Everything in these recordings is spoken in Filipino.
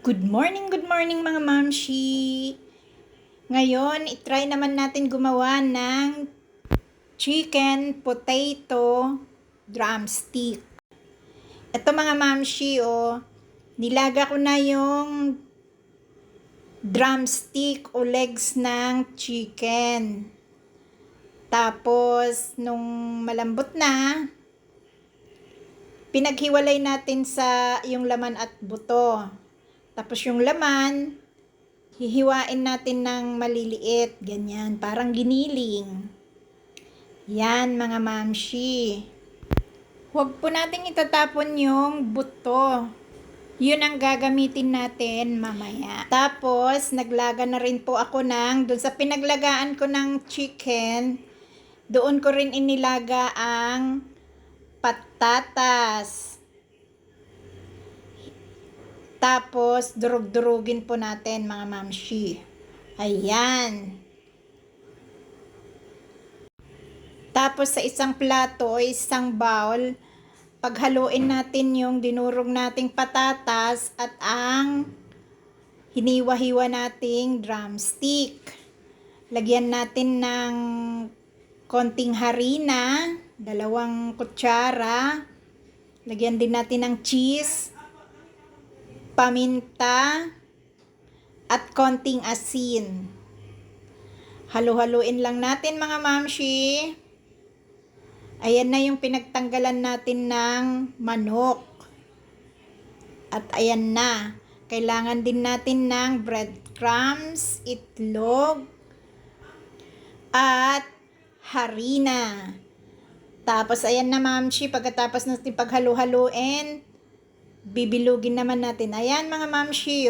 Good morning mga mamshi! Ngayon, itry naman natin gumawa ng chicken potato drumstick. Ito mga mamshi, nilaga ko na yung drumstick o legs ng chicken. Tapos, nung malambot na, pinaghiwalay natin sa yung laman at buto. Tapos yung laman, hihiwain natin ng maliliit, ganyan, parang giniling. Yan mga mamshi. Huwag po nating itatapon yung buto. Yun ang gagamitin natin mamaya. Tapos, naglaga na rin po ako dun sa pinaglagaan ko ng chicken, doon ko rin inilaga ang patatas. Tapos, durug-durugin po natin mga mamshi. Ayan. Tapos, sa isang plato o isang bowl, paghaluin natin yung dinurog nating patatas at ang hiniwa-hiwa nating drumstick. Lagyan natin ng konting harina, 2 kutsara. Lagyan din natin ng cheese, paminta, at konting asin. Halu-haluin lang natin mga mamshi. Ayan na yung pinagtanggalan natin ng manok. At ayan na. Kailangan din natin ng breadcrumbs, itlog, at harina. Tapos ayan na mamshi, pagkatapos natin paghalu-haluin, bibilugin naman natin. Ayan mga mamshi,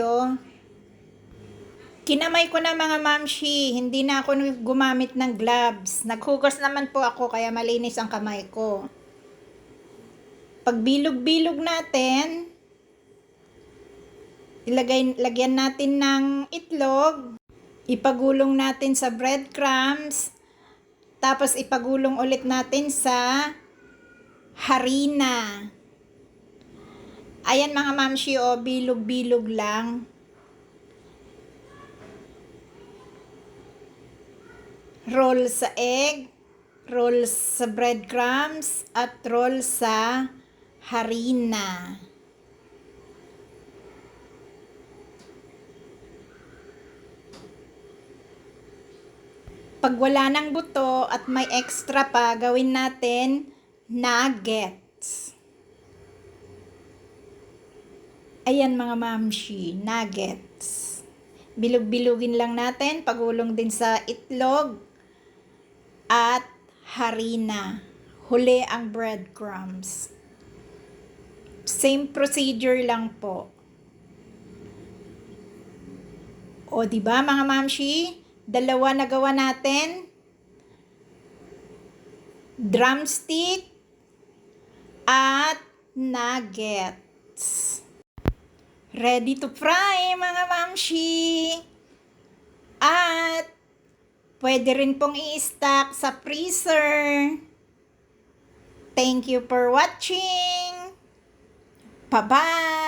Kinamay ko na mga mamshi, hindi na ako gumamit ng gloves. Naghugas naman po ako kaya malinis ang kamay ko. Pagbilog-bilog natin, lagyan natin ng itlog, ipagulong natin sa breadcrumbs, tapos ipagulong ulit natin sa harina. Ayan mga mamshi, bilog-bilog lang. Roll sa egg, roll sa breadcrumbs, at roll sa harina. Pag wala ng buto at may extra pa, gawin natin nuggets. Ayan mga mamshi, nuggets. Bilog-bilugin lang natin, pagulong din sa itlog at harina. Huli ang breadcrumbs. Same procedure lang po. O diba mga mamshi? 2 na gawa natin. Drumstick at nuggets. Ready to fry mga mamshi. At pwede rin pong i-stock sa freezer. Thank you for watching. Bye-bye.